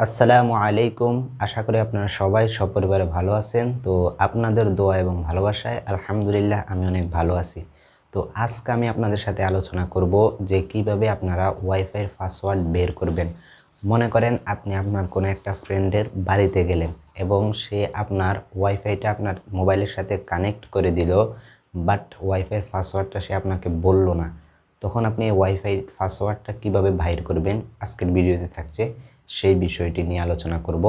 আসসালামু আলাইকুম। আশা করি আপনারা সবাই সপরিবারে ভালো আছেন। তো আপনাদের দোয়া এবং ভালোবাসায় আলহামদুলিল্লাহ আমি অনেক ভালো আছি। তো আজকে আমি আপনাদের সাথে আলোচনা করব যে কিভাবে আপনারা ওয়াইফাইয়ের পাসওয়ার্ড বের করবেন। মনে করেন আপনি আপনার কোনো একটা ফ্রেন্ডের বাড়িতে গেলেন এবং সে আপনার ওয়াইফাইটা আপনার মোবাইলের সাথে কানেক্ট করে দিল, বাট ওয়াইফাইয়ের পাসওয়ার্ডটা সে আপনাকে বলল না। তখন আপনি ওয়াইফাই পাসওয়ার্ডটা কিভাবে বাইর করবেন আজকের ভিডিওতে থাকছে সেই বিষয়টি নিয়ে আলোচনা করব।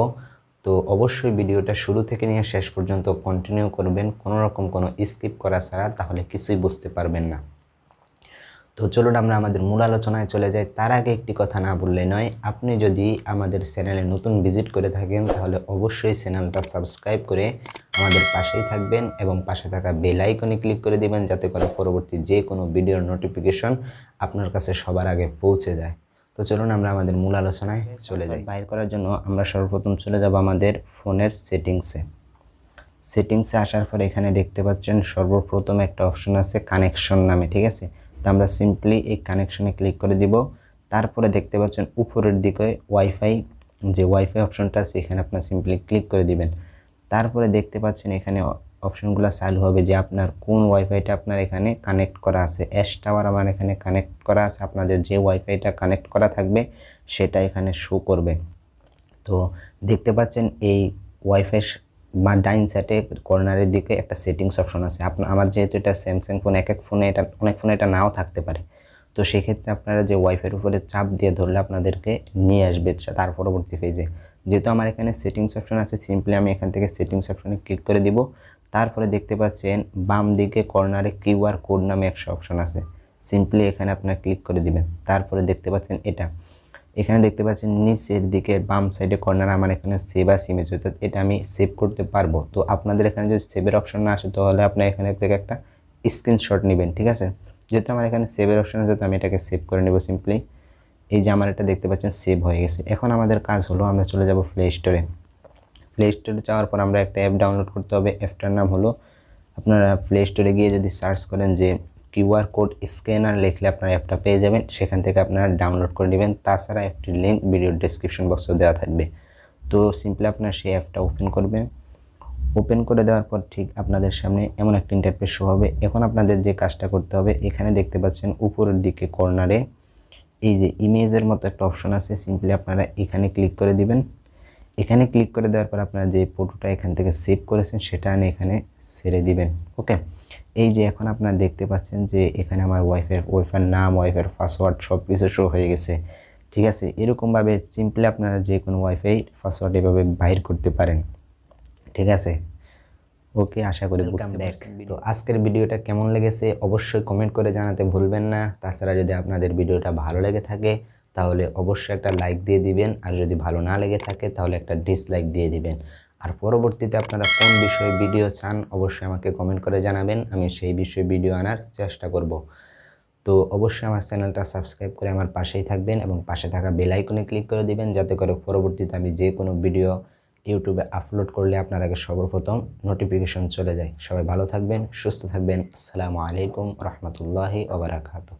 তো অবশ্যই ভিডিওটা শুরু থেকে নিয়ে শেষ পর্যন্ত কন্টিনিউ করবেন, কোনো রকম কোনো স্কিপ করা ছাড়া, তাহলে কিছুই বুঝতে পারবেন না। তো চলুন আমরা আমাদের মূল আলোচনায় চলে যাই। তার আগে একটি কথা না বললে নয়, আপনি যদি আমাদের চ্যানেলে নতুন ভিজিট করে থাকেন তাহলে অবশ্যই চ্যানেলটা সাবস্ক্রাইব করে আমাদের পাশেই থাকবেন এবং পাশে থাকা বেল আইকনে ক্লিক করে দিবেন, যাতে করে পরবর্তী যে কোনো ভিডিওর নোটিফিকেশন আপনার কাছে সবার আগে পৌঁছে যায়। তো চলুন আমরা আমাদের মূল আলোচনায় চলে যাই। বাইর করার জন্য আমরা সর্বপ্রথম চলে যাব আমাদের ফোনের সেটিংসে আসার পর এখানে দেখতে পাচ্ছেন সর্বপ্রথম একটা অপশন আছে কানেকশন নামে, ঠিক আছে। তো আমরা সিম্পলি এই কানেকশনে ক্লিক করে দিব। তারপরে দেখতে পাচ্ছেন উপরের দিকে ওয়াইফাই অপশনটা আছে, এখানে আপনার সিম্পলি ক্লিক করে দিবেন। তারপরে দেখতে পাচ্ছেন এখানে অপশনগুলো চালু হবে যে আপনার কোন ওয়াইফাইটা আপনার এখানে কানেক্ট করা আছে। এস টাওয়ার আমার এখানে কানেক্ট করা আছে, আপনাদের যে ওয়াইফাইটা কানেক্ট করা থাকবে সেটা এখানে শো করবে। তো দেখতে পাচ্ছেন এই ওয়াইফাই বা ডাইন সাইডে কর্নারের দিকে একটা সেটিংস অপশন আছে। আমার যেহেতু এটা স্যামসাং ফোন, অনেক ফোনে এটা নাও থাকতে পারে। তো সেক্ষেত্রে আপনারা যে ওয়াইফাইয়ের উপরে চাপ দিয়ে ধরলে আপনাদেরকে নিয়ে আসবে তার পরবর্তী পেজে। যেহেতু আমার এখানে সেটিংস অপশন আছে, সিম্পলি আমি এখান থেকে সেটিংস অপশনে ক্লিক করে দিব। তারপরে দেখতে পাচ্ছেন বাম দিকে কর্নারে কিউআর কোড নামে একটা অপশন আছে, সিম্পলি এখানে আপনারা ক্লিক করে দিবেন। তারপরে দেখতে পাচ্ছেন এখানে দেখতে পাচ্ছেন নিচের দিকে বাম সাইডে কর্নারে আমার এখানে সেভ আস ইমেজ, অর্থাৎ এটা আমি সেভ করতে পারবো। তো আপনাদের এখানে যদি সেভের অপশন না আসে তাহলে আপনার এখানে থেকে একটা স্ক্রিনশট নেবেন, ঠিক আছে। যেহেতু আমার এখানে সেভের অপশন আছে তো আমি এটাকে সেভ করে নেব সিম্পলি। এই যে আমার এটা দেখতে পাচ্ছেন সেভ হয়ে গেছে। এখন আমাদের কাজ হলো আমরা চলে যাব প্লে স্টোরে যাওয়ার পর আমরা একটা অ্যাপ ডাউনলোড করতে হবে। অ্যাপটার নাম হলো, আপনারা প্লে স্টোরে গিয়ে যদি সার্চ করেন যে কিউআর কোড স্ক্যানার লিখলে আপনার অ্যাপটা পেয়ে যাবেন, সেখান থেকে আপনারা ডাউনলোড করে নেবেন। তাছাড়া একটি লিঙ্ক ভিডিওর ডেসক্রিপশন বক্সে দেওয়া থাকবে। তো সিম্পলি আপনারা সেই অ্যাপটা ওপেন করবেন। ওপেন করে দেওয়ার পর ঠিক আপনাদের সামনে এমন একটা ইন্টারফেস শো হবে। এখন আপনাদের যে কাজটা করতে হবে, এখানে দেখতে পাচ্ছেন উপরের দিকে কর্নারে এই যে ইমেজের মতো একটা অপশন আছে, সিম্পলি আপনারা এখানে ক্লিক করে দিবেন। এখানে ক্লিক করে দেওয়ার পর আপনারা যে ফটোটা এখান থেকে সেভ করেছেন সেটা এনে এখানে ছেড়ে দিবেন। ওকে, এই যে এখন আপনারা দেখতে পাচ্ছেন যে এখানে আমার ওয়াইফাইয়ের নাম, ওয়াইফাইয়ের পাসওয়ার্ড সব কিছু শো হয়ে গেছে, ঠিক আছে। এরকমভাবে সিম্পলি আপনারা যে কোনো ওয়াইফাই পাসওয়ার্ড এভাবে বাইর করতে পারেন, ঠিক আছে। ওকে, আশা করি বুঝতে পারছেন। তো আজকের ভিডিওটা কেমন লেগেছে অবশ্যই কমেন্ট করে জানাতে ভুলবেন না। তাছাড়া যদি আপনাদের ভিডিওটা ভালো লেগে থাকে তাহলে অবশ্যই একটা লাইক দিয়ে দিবেন, আর যদি ভালো না লেগে থাকে তাহলে একটা ডিসলাইক দিয়ে দিবেন। আর পরবর্তীতে আপনারা কোন বিষয়ে ভিডিও চান অবশ্যই আমাকে কমেন্ট করে জানাবেন, আমি সেই বিষয়ে ভিডিও আনার চেষ্টা করব। তো অবশ্যই আমার চ্যানেলটা সাবস্ক্রাইব করে আমার পাশেই থাকবেন এবং পাশে থাকা বেল আইকনে ক্লিক করে দিবেন, যাতে করে পরবর্তীতে আমি যে কোনো ভিডিও ইউটিউবে আপলোড করলে আপনার আগে সর্বপ্রথম নোটিফিকেশন চলে যায়। সবাই ভালো থাকবেন, সুস্থ থাকবেন। আসসালামু আলাইকুম রহমতুল্লাহি ওয়া বারাকাতুহু।